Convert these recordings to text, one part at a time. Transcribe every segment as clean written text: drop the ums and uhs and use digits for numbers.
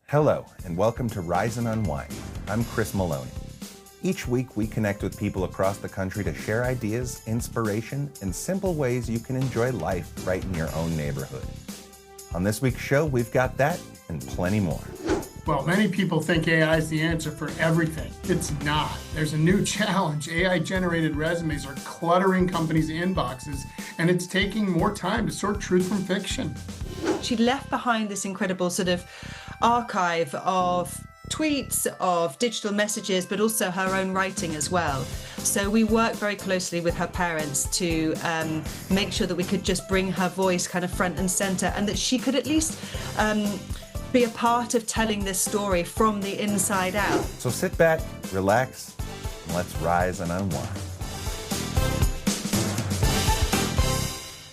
Hello, and welcome to Rise Unwind. I'm Chris Maloney. Each week, we connect with people across the country to share ideas, inspiration, and simple ways you can enjoy life right in your own neighborhood. On this week's show, we've got that and plenty more. Well, many people think AI is the answer for everything. It's not. There's a new challenge. AI-generated resumes are cluttering companies' inboxes, and it's taking more time to sort truth from fiction. She left behind this incredible sort of archive of tweets, of digital messages, but also her own writing as well. So we worked very closely with her parents to make sure that we could just bring her voice kind of front and center, and that she could at least be a part of telling this story from the inside out. So sit back, relax, and let's rise and unwind.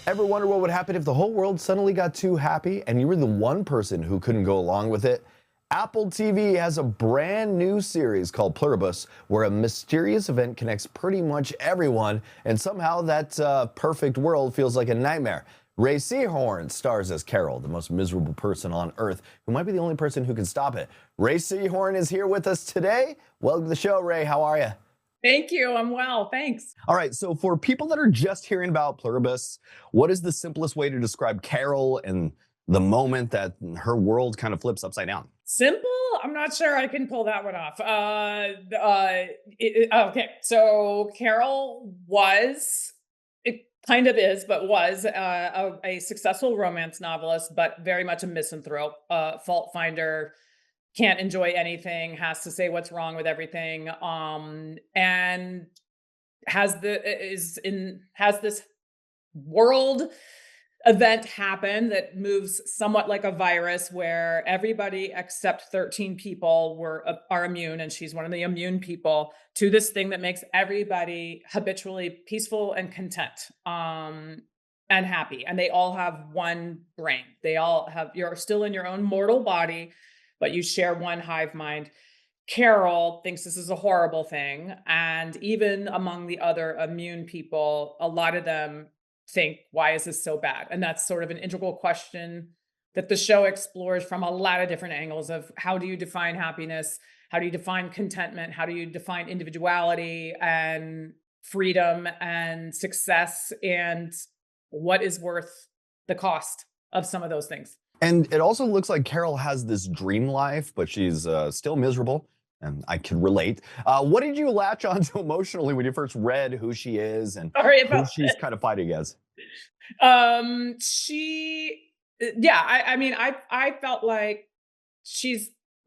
Ever wonder what would happen if the whole world suddenly got too happy and you were the one person who couldn't go along with it? Apple TV has a brand new series called Pluribus, where a mysterious event connects pretty much everyone, and somehow that perfect world feels like a nightmare. Rhea Seehorn stars as Carol, the most miserable person on earth, who might be the only person who can stop it. Rhea Seehorn is here with us today. Welcome to the show, Rhea. How are you? Thank you. I'm well. Thanks. All right. So for people that are just hearing about Pluribus, what is the simplest way to describe Carol and the moment that her world kind of flips upside down? Simple? I'm not sure I can pull that one off. Okay. So Carol was, it kind of is, but was a successful romance novelist, but very much a misanthrope, fault finder, can't enjoy anything, has to say what's wrong with everything, and has this world event happen that moves somewhat like a virus, where everybody except 13 people are immune, and she's one of the immune people to this thing that makes everybody habitually peaceful and content and happy. And they all have one brain. You're still in your own mortal body, but you share one hive mind. Carol thinks this is a horrible thing. And even among the other immune people, a lot of them think, why is this so bad? And that's sort of an integral question that the show explores from a lot of different angles of how do you define happiness? How do you define contentment? How do you define individuality and freedom and success? And what is worth the cost of some of those things? And it also looks like Carol has this dream life, but she's still miserable, and I can relate. What did you latch onto emotionally when you first read who she is and who she's kind of fighting against? I felt like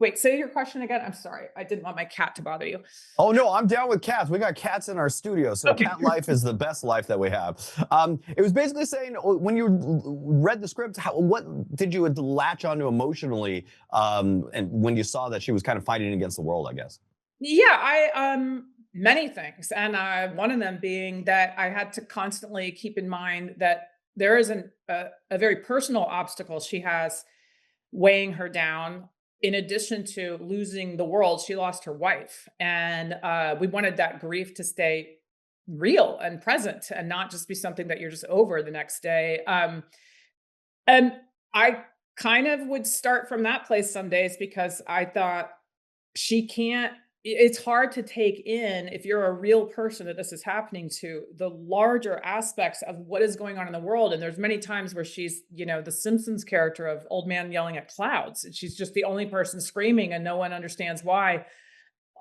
wait, say your question again. I'm sorry. I didn't want my cat to bother you. Oh, no, I'm down with cats. We got cats in our studio, so okay. Cat life is the best life that we have. It was basically saying, when you read the script, what did you latch onto emotionally and when you saw that she was kind of fighting against the world, I guess? Yeah, many things. And one of them being that I had to constantly keep in mind that there is a very personal obstacle she has weighing her down. In addition to losing the world, she lost her wife. And we wanted that grief to stay real and present and not just be something that you're just over the next day. And I kind of would start from that place some days, because I thought it's hard to take in, if you're a real person that this is happening to, the larger aspects of what is going on in the world. And there's many times where she's, the Simpsons character of old man yelling at clouds, and she's just the only person screaming and no one understands why.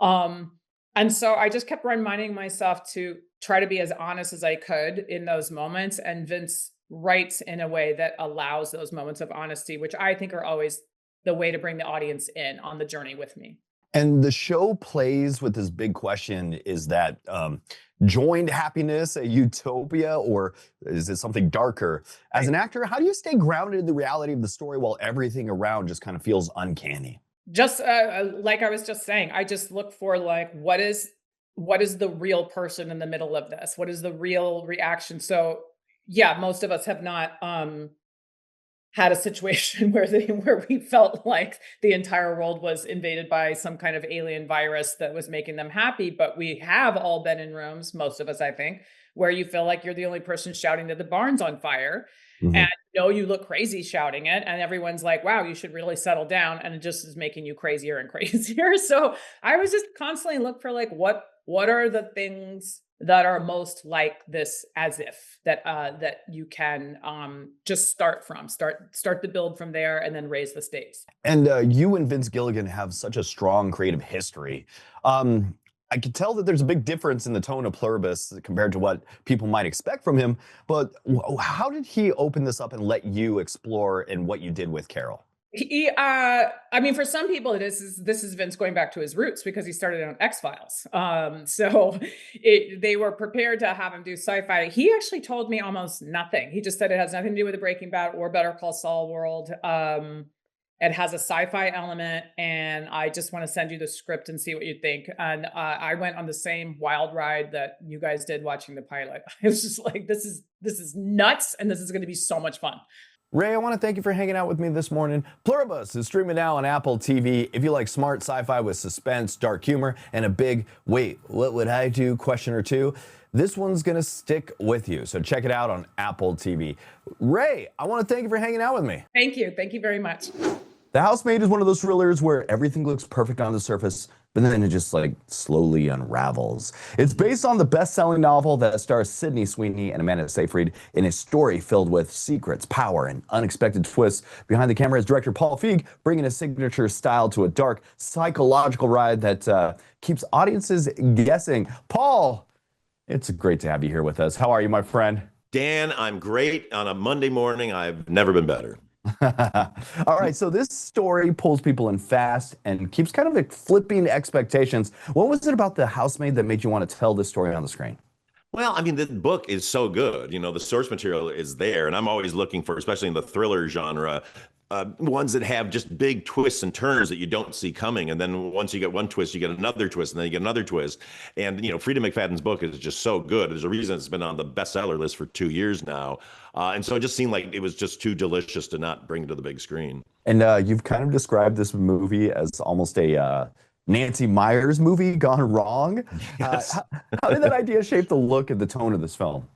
And so I just kept reminding myself to try to be as honest as I could in those moments. And Vince writes in a way that allows those moments of honesty, which I think are always the way to bring the audience in on the journey with me. And the show plays with this big question, is that joined happiness a utopia, or is it something darker? As an actor, how do you stay grounded in the reality of the story while everything around just kind of feels uncanny? Just like I was just saying, I just look for what is the real person in the middle of this? What is the real reaction? So yeah, most of us have not had a situation where we felt like the entire world was invaded by some kind of alien virus that was making them happy. But we have all been in rooms, most of us, I think, where you feel like you're the only person shouting that the barn's on fire. Mm-hmm. And know you look crazy shouting it, and everyone's like, wow, you should really settle down, and it just is making you crazier and crazier. So I was just constantly look for like what are the things that are most like this, as if that you can just start the build from there and then raise the stakes. And you and Vince Gilligan have such a strong creative history. I could tell that there's a big difference in the tone of Pluribus compared to what people might expect from him. But how did he open this up and let you explore in what you did with Carol? I mean, for some people, this is Vince going back to his roots because he started on X-Files. So they were prepared to have him do sci-fi. He actually told me almost nothing. He just said it has nothing to do with the Breaking Bad or Better Call Saul world. It has a sci-fi element, and I just want to send you the script and see what you think. And I went on the same wild ride that you guys did watching the pilot. I was just like, this is nuts, and this is going to be so much fun. Ray, I want to thank you for hanging out with me this morning. Pluribus is streaming now on Apple TV. If you like smart sci-fi with suspense, dark humor, and a big, wait, what would I do question or two, this one's going to stick with you. So check it out on Apple TV. Ray, I want to thank you for hanging out with me. Thank you. Thank you very much. The Housemaid is one of those thrillers where everything looks perfect on the surface, but then it just like slowly unravels. It's based on the best-selling novel that stars Sydney Sweeney and Amanda Seyfried in a story filled with secrets, power, and unexpected twists. Behind the camera is director Paul Feig, bringing his signature style to a dark, psychological ride that keeps audiences guessing. Paul, it's great to have you here with us. How are you, my friend? Dan, I'm great. On a Monday morning, I've never been better. All right, so this story pulls people in fast and keeps kind of like flipping expectations. What was it about The Housemaid that made you want to tell this story on the screen? Well, I mean, the book is so good. You know, the source material is there, and I'm always looking for, especially in the thriller genre, ones that have just big twists and turns that you don't see coming. And then once you get one twist, you get another twist, and then you get another twist. And, you know, Frida McFadden's book is just so good. There's a reason it's been on the bestseller list for 2 years now. And so it just seemed like it was just too delicious to not bring to the big screen. And you've kind of described this movie as almost a Nancy Meyers movie gone wrong. Yes. How did that idea shape the look and the tone of this film?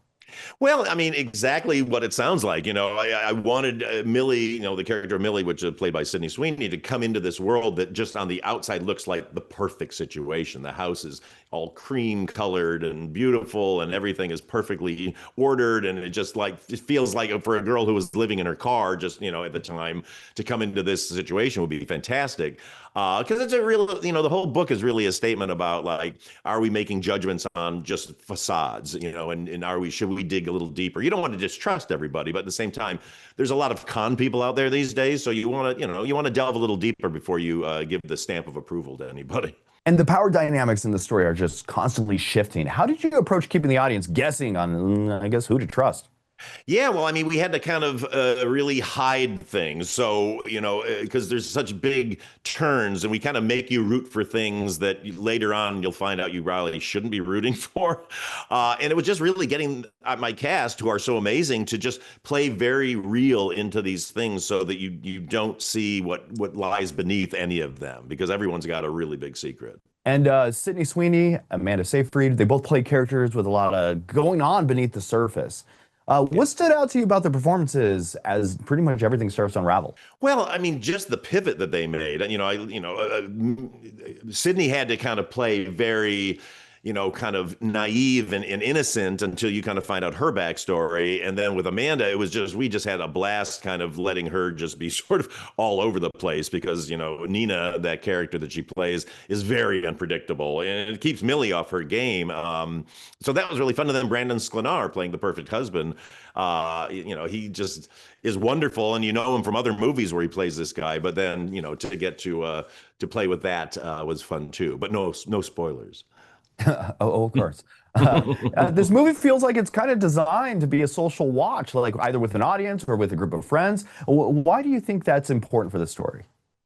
Well, I mean, exactly what it sounds like. You know, I wanted Millie, you know, the character of Millie, which is played by Sydney Sweeney, to come into this world that just on the outside looks like the perfect situation. The house is all cream colored and beautiful, and everything is perfectly ordered. And it feels like for a girl who was living in her car just, you know, at the time, to come into this situation would be fantastic. Because it's a real, you know, the whole book is really a statement about, like, are we making judgments on just facades, you know, and should we dig a little deeper? You don't want to distrust everybody, but at the same time, there's a lot of con people out there these days. So you want to delve a little deeper before you give the stamp of approval to anybody. And the power dynamics in the story are just constantly shifting. How did you approach keeping the audience guessing on, I guess, who to trust? Yeah, well, I mean, we had to kind of really hide things. So, you know, because there's such big turns, and we kind of make you root for things that later on you'll find out you probably shouldn't be rooting for. And it was just really getting my cast, who are so amazing, to just play very real into these things so that you don't see what lies beneath any of them, because everyone's got a really big secret. And Sydney Sweeney, Amanda Seyfried, they both play characters with a lot of going on beneath the surface. What stood out to you about the performances as pretty much everything starts to unravel? Well, I mean, just the pivot that they made. Sydney had to kind of play very, you know, kind of naive and innocent until you kind of find out her backstory. And then with Amanda, we just had a blast kind of letting her just be sort of all over the place, because, you know, Nina, that character that she plays, is very unpredictable, and it keeps Millie off her game. So that was really fun. And then Brandon Sklenar playing the perfect husband. You know, he just is wonderful, and you know him from other movies where he plays this guy. But then, you know, to get to play with that was fun too. But no spoilers. Oh, of course. This movie feels like it's kind of designed to be a social watch, like either with an audience or with a group of friends. Why do you think that's important for the story?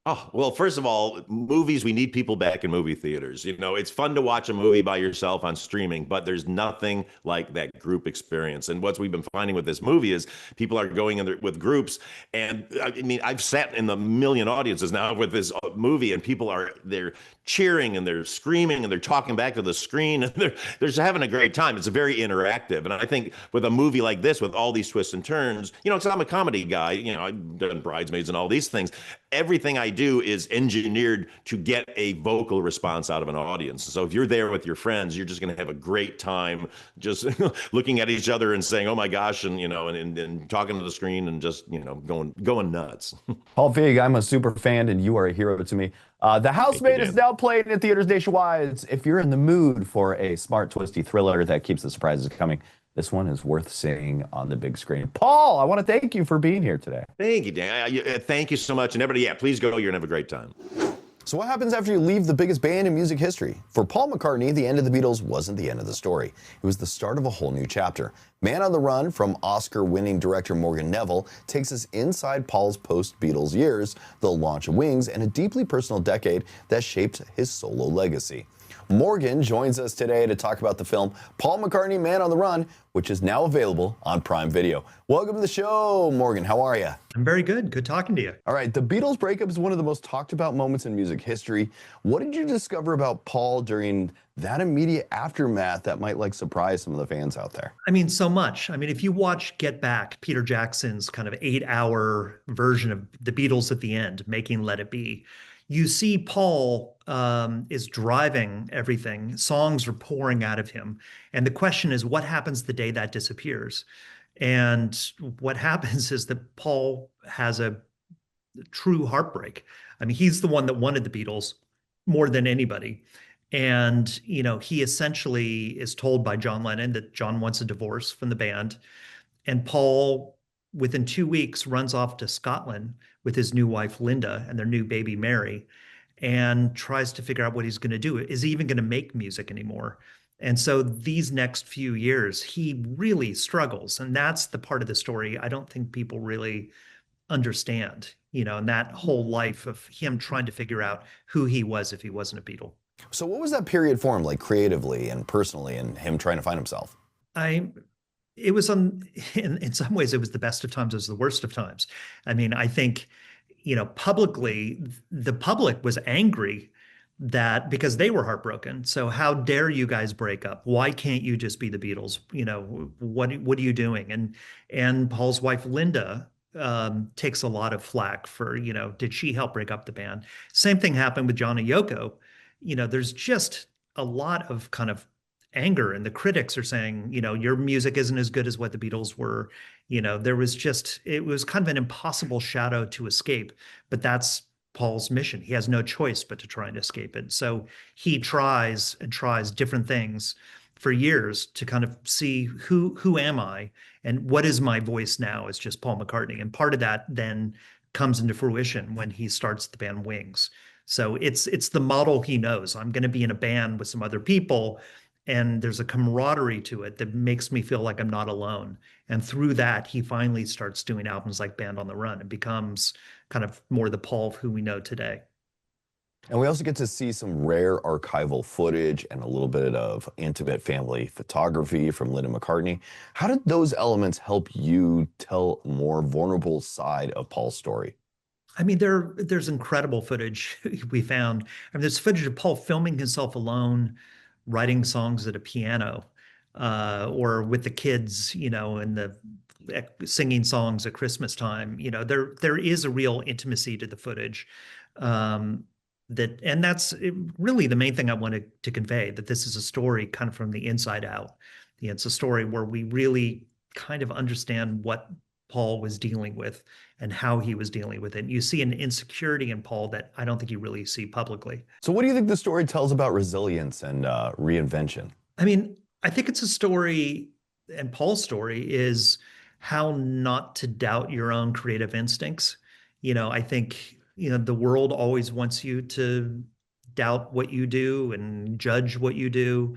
Oh, well, first of all, movies, we need people back in movie theaters. You know, it's fun to watch a movie by yourself on streaming, but there's nothing like that group experience. And what we've been finding with this movie is people are going in there with groups. And I mean, I've sat in the million audiences now with this movie, and they're cheering and they're screaming and they're talking back to the screen and they're just having a great time. It's very interactive. And I think with a movie like this, with all these twists and turns, you know, because I'm a comedy guy, you know, I've done Bridesmaids and all these things. Everything I do is engineered to get a vocal response out of an audience. So if you're there with your friends, you're just going to have a great time just looking at each other and saying, "Oh my gosh," and you know, and talking to the screen and just, you know, going nuts. Paul Feig, I'm a super fan, and you are a hero to me. The Housemaid is now playing in theaters nationwide. If you're in the mood for a smart, twisty thriller that keeps the surprises coming, this one is worth seeing on the big screen. Paul, I want to thank you for being here today. Thank you, Dan. Thank you so much. And everybody, yeah, please go. You're going to have a great time. So what happens after you leave the biggest band in music history? For Paul McCartney, the end of the Beatles wasn't the end of the story. It was the start of a whole new chapter. Man on the Run from Oscar-winning director Morgan Neville takes us inside Paul's post-Beatles years, the launch of Wings, and a deeply personal decade that shaped his solo legacy. Morgan joins us today to talk about the film Paul McCartney, Man on the Run, which is now available on Prime Video. Welcome to the show, Morgan. How are you? I'm very good. Good talking to you. All right. The Beatles breakup is one of the most talked about moments in music history. What did you discover about Paul during that immediate aftermath that might surprise some of the fans out there? I mean, so much. I mean, if you watch Get Back, Peter Jackson's kind of 8-hour version of the Beatles at the end, making Let It Be, you see Paul is driving everything. Songs are pouring out of him. And the question is, what happens the day that disappears? And what happens is that Paul has a true heartbreak. I mean, he's the one that wanted the Beatles more than anybody. And, you know, he essentially is told by John Lennon that John wants a divorce from the band. And Paul, within 2 weeks, runs off to Scotland with his new wife, Linda, and their new baby, Mary, and tries to figure out what he's going to do. Is he even going to make music anymore? And so these next few years, he really struggles. And that's the part of the story I don't think people really understand, you know, and that whole life of him trying to figure out who he was if he wasn't a Beatle. So what was that period for him, creatively and personally, and him trying to find himself? It was in some ways, it was the best of times, it was the worst of times. I mean, I think, you know, publicly, the public was angry that because they were heartbroken. So how dare you guys break up? Why can't you just be the Beatles? You know, what are you doing? And Paul's wife, Linda, takes a lot of flack for, you know, did she help break up the band? Same thing happened with John and Yoko. You know, there's just a lot of kind of anger, and the critics are saying, you know, your music isn't as good as what the Beatles were. You know, it was kind of an impossible shadow to escape, but that's Paul's mission. He has no choice but to try and escape it. So he tries and tries different things for years to kind of see who am I and what is my voice now as just Paul McCartney. And part of that then comes into fruition when he starts the band Wings. So it's the model he knows. I'm going to be in a band with some other people, and there's a camaraderie to it that makes me feel like I'm not alone. And through that, he finally starts doing albums like Band on the Run and becomes kind of more the Paul who we know today. And we also get to see some rare archival footage and a little bit of intimate family photography from Linda McCartney. How did those elements help you tell a more vulnerable side of Paul's story? I mean, there's incredible footage we found. I mean, there's footage of Paul filming himself alone, writing songs at a piano, or with the kids, you know, and singing songs at Christmas time. You know, there is a real intimacy to the footage. And that's really the main thing I wanted to convey, that this is a story kind of from the inside out. You know, it's a story where we really kind of understand what Paul was dealing with and how he was dealing with it. And you see an insecurity in Paul that I don't think you really see publicly. So what do you think the story tells about resilience and reinvention? I mean, I think it's a story, and Paul's story is how not to doubt your own creative instincts. You know, I think, you know, the world always wants you to doubt what you do and judge what you do.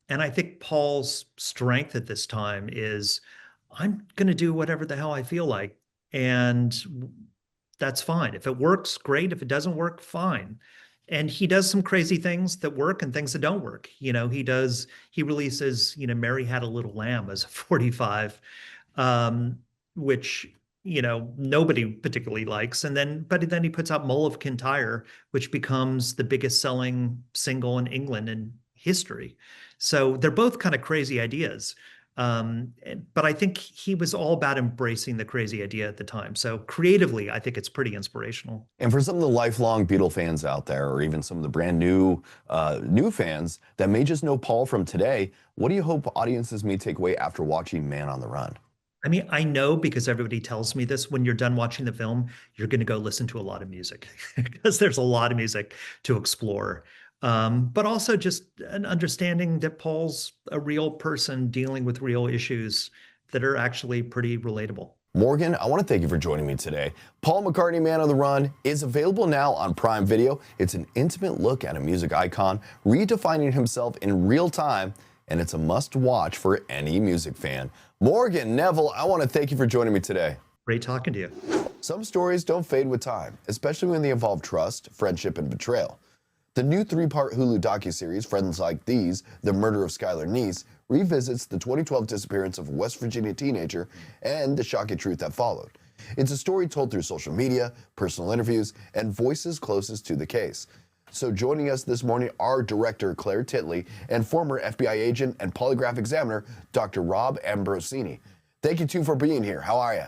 And I think Paul's strength at this time is, I'm going to do whatever the hell I feel like. And that's fine. If it works, great. If it doesn't work, fine. And he does some crazy things that work and things that don't work. He releases, Mary Had a Little Lamb as a 45, which, nobody particularly likes. But then he puts out Mull of Kintyre, which becomes the biggest selling single in England in history. So they're both kind of crazy ideas. But I think he was all about embracing the crazy idea at the time. So creatively, I think it's pretty inspirational. And for some of the lifelong Beatle fans out there, or even some of the brand new fans that may just know Paul from today, what do you hope audiences may take away after watching Man on the Run? I mean, I know because everybody tells me this, when you're done watching the film, you're going to go listen to a lot of music because there's a lot of music to explore. But also just an understanding that Paul's a real person dealing with real issues that are actually pretty relatable. Morgan, I want to thank you for joining me today. Paul McCartney, Man on the Run, is available now on Prime Video. It's an intimate look at a music icon, redefining himself in real time, and it's a must-watch for any music fan. Morgan, Neville, I want to thank you for joining me today. Great talking to you. Some stories don't fade with time, especially when they involve trust, friendship, and betrayal. The new 3-part Hulu docuseries, Friends Like These, The Murder of Skylar Neese, revisits the 2012 disappearance of a West Virginia teenager and the shocking truth that followed. It's a story told through social media, personal interviews, and voices closest to the case. So joining us this morning are director Claire Titley and former FBI agent and polygraph examiner Dr. Rob Ambrosini. Thank you two for being here. How are you?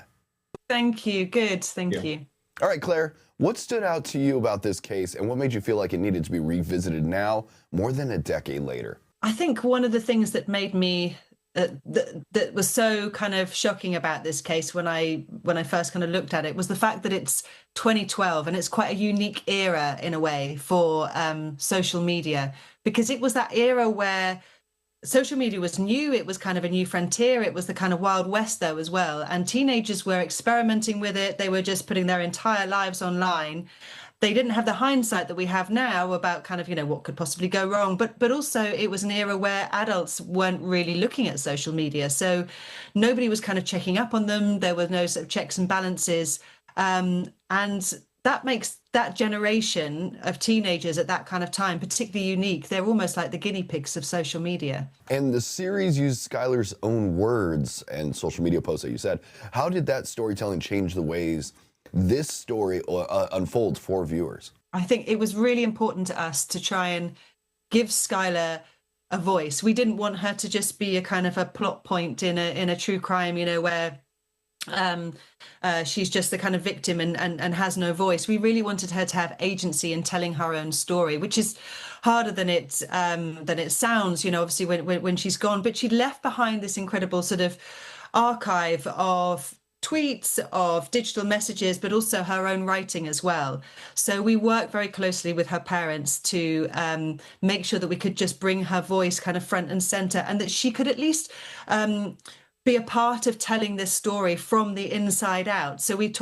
Thank you. Good. Thank you. All right, Claire, what stood out to you about this case and what made you feel like it needed to be revisited now, more than a decade later? I think one of the things that made me that was so kind of shocking about this case when I first kind of looked at it was the fact that it's 2012 and it's quite a unique era in a way for social media, because it was that era where social media was new. It was kind of a new frontier. It was the kind of Wild West though as well. And teenagers were experimenting with it. They were just putting their entire lives online. They didn't have the hindsight that we have now about kind of, what could possibly go wrong. But also it was an era where adults weren't really looking at social media. So nobody was kind of checking up on them. There were no sort of checks and balances. And that makes that generation of teenagers at that kind of time particularly unique. They're almost like the guinea pigs of social media. And the series used Skylar's own words and social media posts that you said. How did that storytelling change the ways this story unfolds for viewers? I think it was really important to us to try and give Skylar a voice. We didn't want her to just be a kind of a plot point in a true crime, where she's just the kind of victim and has no voice. We really wanted her to have agency in telling her own story, which is harder than it sounds, obviously when she's gone. But she left behind this incredible sort of archive of tweets, of digital messages, but also her own writing as well. So we worked very closely with her parents to make sure that we could just bring her voice kind of front and center, and that she could at least be a part of telling this story from the inside out. So we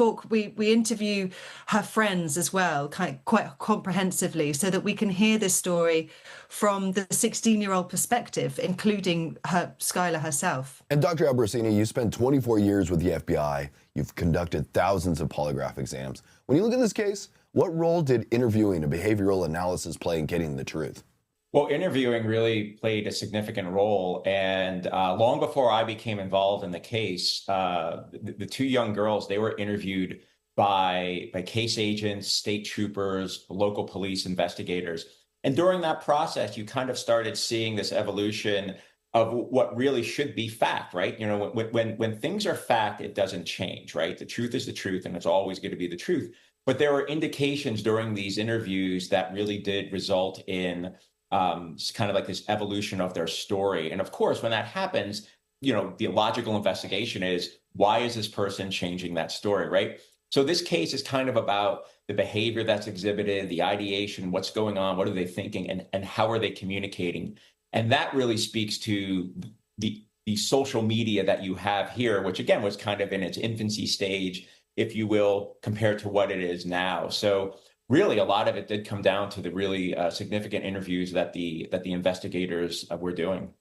interview her friends as well, quite comprehensively, so that we can hear this story from the 16-year-old perspective, including Skylar herself. And Dr. Ambrosini, you spent 24 years with the FBI. You've conducted thousands of polygraph exams. When you look at this case, what role did interviewing and behavioral analysis play in getting the truth? Well, interviewing really played a significant role. And long before I became involved in the case, the two young girls, they were interviewed by case agents, state troopers, local police investigators. And during that process, you kind of started seeing this evolution of what really should be fact, right? When things are fact, it doesn't change, right? The truth is the truth, and it's always going to be the truth. But there were indications during these interviews that really did result in kind of like this evolution of their story. And of course, when that happens, the logical investigation is, why is this person changing that story, right? So this case is kind of about the behavior that's exhibited, the ideation, what's going on, what are they thinking, and how are they communicating? And that really speaks to the social media that you have here, which again was kind of in its infancy stage, if you will, compared to what it is now. So really, a lot of it did come down to the really significant interviews that the investigators were doing.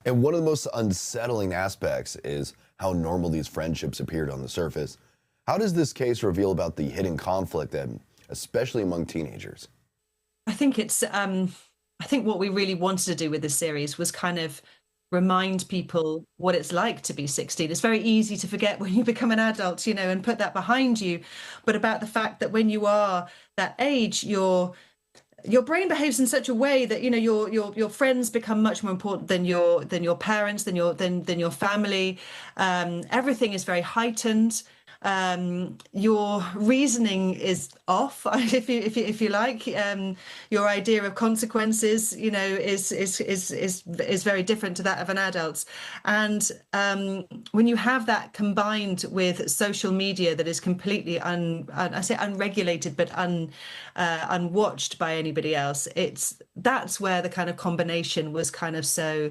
And one of the most unsettling aspects is how normal these friendships appeared on the surface. How does this case reveal about the hidden conflict, especially among teenagers? I think I think what we really wanted to do with this series was kind of remind people what it's like to be 16. It's very easy to forget when you become an adult, and put that behind you. But about the fact that when you are that age, your brain behaves in such a way that your friends become much more important than your parents, than your family. Everything is very heightened. Your reasoning is off, if you like. Your idea of consequences, is very different to that of an adult's. And when you have that combined with social media that is completely I say unregulated, but unwatched by anybody else, that's where the kind of combination was kind of so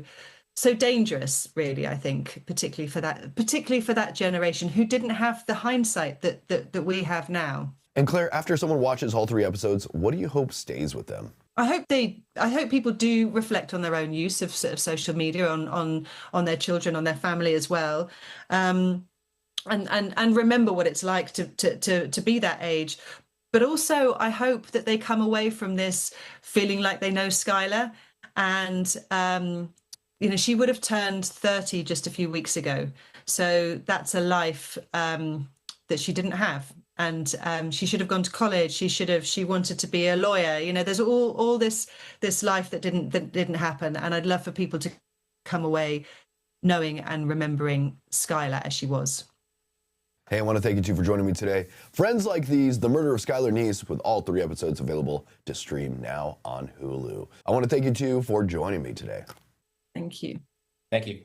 dangerous, really, I think, particularly for that generation who didn't have the hindsight that we have now. And Claire, after someone watches all 3 episodes, what do you hope stays with them? I hope people do reflect on their own use of sort of social media on their children, on their family as well, and remember what it's like to be that age. But also, I hope that they come away from this feeling like they know Skylar, and she would have turned 30 just a few weeks ago. So that's a life that she didn't have. And she should have gone to college. She wanted to be a lawyer. There's all this life that didn't happen. And I'd love for people to come away knowing and remembering Skylar as she was. Hey, I want to thank you two for joining me today. Friends Like These, The Murder of Skylar Neese, with all 3 episodes available to stream now on Hulu. I want to thank you two for joining me today. Thank you. Thank you.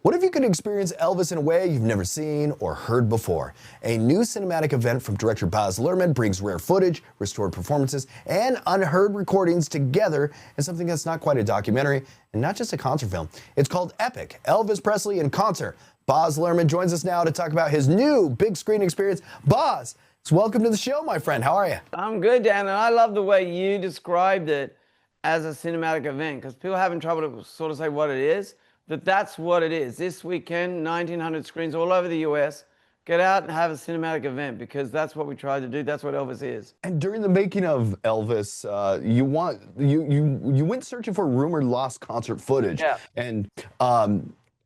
What if you could experience Elvis in a way you've never seen or heard before? A new cinematic event from director Baz Luhrmann brings rare footage, restored performances, and unheard recordings together in something that's not quite a documentary and not just a concert film. It's called Epic, Elvis Presley in Concert. Baz Luhrmann joins us now to talk about his new big screen experience. Baz, welcome to the show, my friend. How are you? I'm good, Dan, and I love the way you described it as a cinematic event, because people are having trouble to sort of say what it is, but that's what it is. This weekend, 1,900 screens all over the US. Get out and have a cinematic event, because that's what we tried to do. That's what Elvis is. And during the making of Elvis, you went searching for rumored lost concert footage, and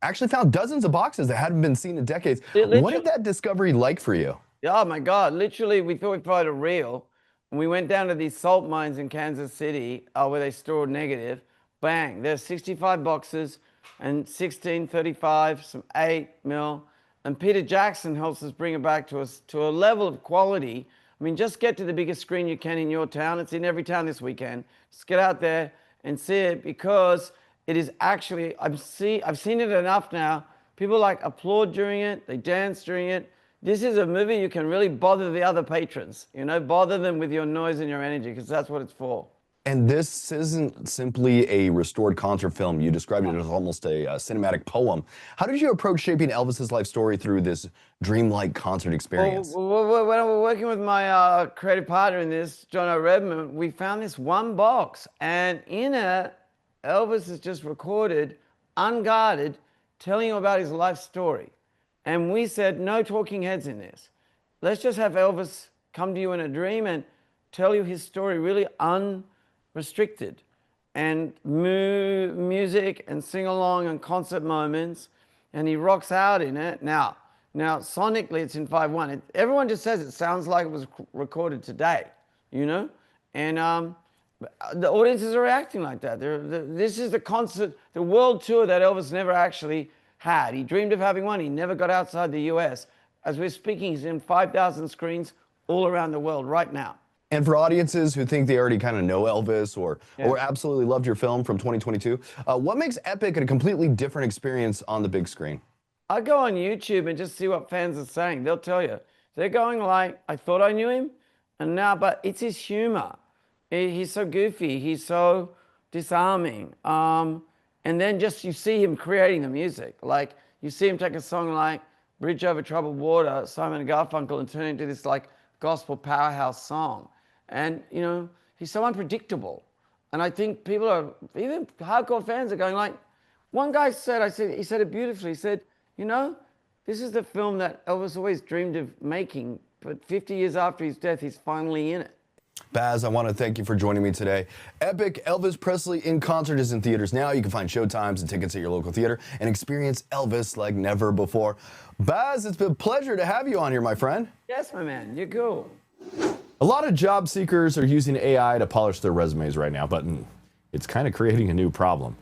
actually found dozens of boxes that hadn't been seen in decades. What did that discovery like for you? Oh my God! Literally, we thought we'd find a reel. And we went down to these salt mines in Kansas City where they stored negative. Bang, there's 65 boxes and 1635, some 8mm. And Peter Jackson helps us bring it back to us to a level of quality. I mean, just get to the biggest screen you can in your town. It's in every town this weekend. Just get out there and see it, because it is actually, I've seen it enough now. People applaud during it, they dance during it. This is a movie you can really bother the other patrons, bother them with your noise and your energy, because that's what it's for. And this isn't simply a restored concert film. You described it as almost a cinematic poem. How did you approach shaping Elvis's life story through this dreamlike concert experience? Well, when I was working with my creative partner in this, John O'Redman, we found this one box, and in it, Elvis is just recorded, unguarded, telling you about his life story. And we said, no talking heads in this. Let's just have Elvis come to you in a dream and tell you his story really unrestricted. And music and sing-along and concert moments. And he rocks out in it. Now sonically it's in 5/1. Everyone just says it sounds like it was recorded today, And the audiences are reacting like that. This is the concert, the world tour that Elvis never actually had. He dreamed of having one. He never got outside the US. As we're speaking, he's in 5,000 screens all around the world right now. And for audiences who think they already kind of know Elvis or absolutely loved your film from 2022, what makes Epic a completely different experience on the big screen? I go on YouTube and just see what fans are saying. They'll tell you. They're going like, I thought I knew him, and now, but it's his humor. He's so goofy. He's so disarming. And then just you see him creating the music. Like you see him take a song like Bridge Over Troubled Water, Simon and Garfunkel, and turn it into this like gospel powerhouse song. And he's so unpredictable. And I think people are, even hardcore fans are going like, one guy said, he said it beautifully. He said, This is the film that Elvis always dreamed of making, but 50 years after his death, he's finally in it. Baz, I want to thank you for joining me today. Epic Elvis Presley in concert is in theaters now. You can find showtimes and tickets at your local theater and experience Elvis like never before. Baz, it's been a pleasure to have you on here, my friend. Yes, my man, you're cool. A lot of job seekers are using AI to polish their resumes right now, but it's kind of creating a new problem.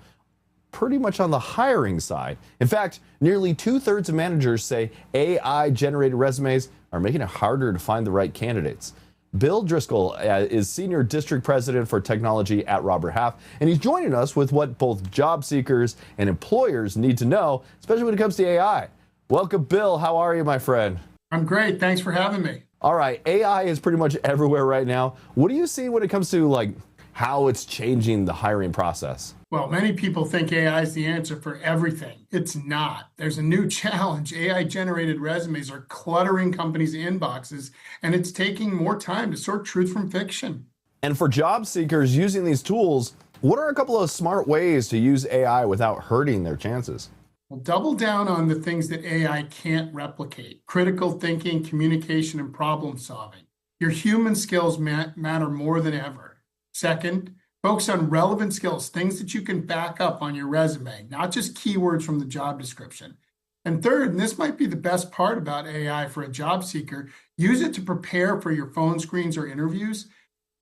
Pretty much on the hiring side. In fact, nearly 2/3 of managers say AI-generated resumes are making it harder to find the right candidates. Bill Driscoll is Senior District President for Technology at Robert Half, and he's joining us with what both job seekers and employers need to know, especially when it comes to AI. Welcome, Bill. How are you, my friend? I'm great. Thanks for having me. All right. AI is pretty much everywhere right now. What do you see when it comes to like how it's changing the hiring process? Well, many people think AI is the answer for everything. It's not. There's a new challenge. AI-generated resumes are cluttering companies' inboxes, and it's taking more time to sort truth from fiction. And for job seekers using these tools, what are a couple of smart ways to use AI without hurting their chances? Well, double down on the things that AI can't replicate: critical thinking, communication, and problem solving. Your human skills matter more than ever. Second, focus on relevant skills, things that you can back up on your resume, not just keywords from the job description. And third, and this might be the best part about AI for a job seeker, use it to prepare for your phone screens or interviews.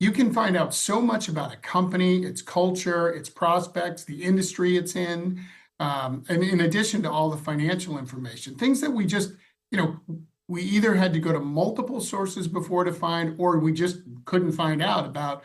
You can find out so much about a company, its culture, its prospects, the industry it's in, and in addition to all the financial information, things that we just, we either had to go to multiple sources before to find, or we just couldn't find out about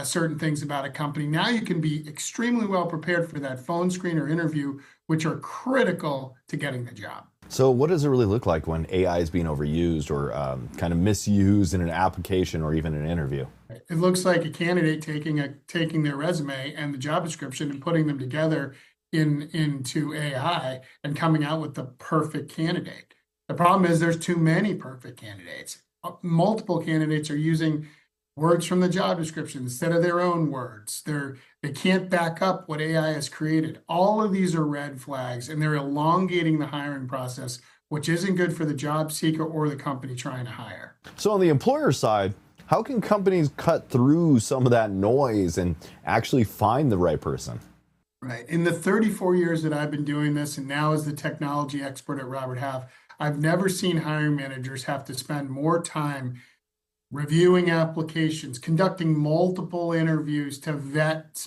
certain things about a company. Now you can be extremely well prepared for that phone screen or interview, which are critical to getting the job. So what does it really look like when AI is being overused or kind of misused in an application or even an interview? It looks like a candidate taking their resume and the job description and putting them together into AI and coming out with the perfect candidate. The problem is there's too many perfect candidates. Multiple candidates are using words from the job description instead of their own words. They can't back up what AI has created. All of these are red flags, and they're elongating the hiring process, which isn't good for the job seeker or the company trying to hire. So on the employer side, how can companies cut through some of that noise and actually find the right person? Right. In the 34 years that I've been doing this, and now as the technology expert at Robert Half, I've never seen hiring managers have to spend more time reviewing applications, conducting multiple interviews to vet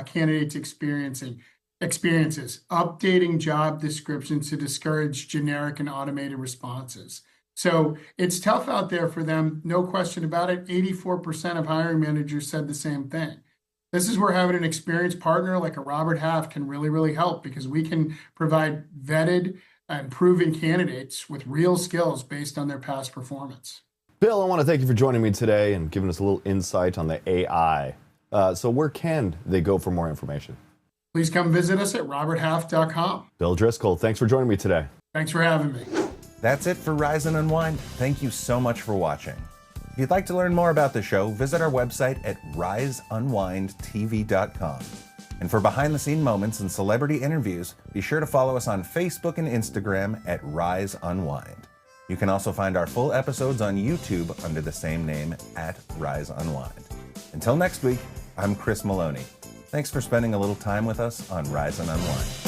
candidates' experiences, updating job descriptions to discourage generic and automated responses. So it's tough out there for them, no question about it. 84% of hiring managers said the same thing. This is where having an experienced partner like a Robert Half can really, really help, because we can provide vetted and proven candidates with real skills based on their past performance. Bill, I want to thank you for joining me today and giving us a little insight on the AI. So where can they go for more information? Please come visit us at roberthalf.com. Bill Driscoll, thanks for joining me today. Thanks for having me. That's it for Rise and Unwind. Thank you so much for watching. If you'd like to learn more about the show, visit our website at riseunwindtv.com. And for behind-the-scene moments and celebrity interviews, be sure to follow us on Facebook and Instagram at Rise Unwind. You can also find our full episodes on YouTube under the same name at Rise Unwind. Until next week, I'm Chris Maloney. Thanks for spending a little time with us on Rise and Unwind.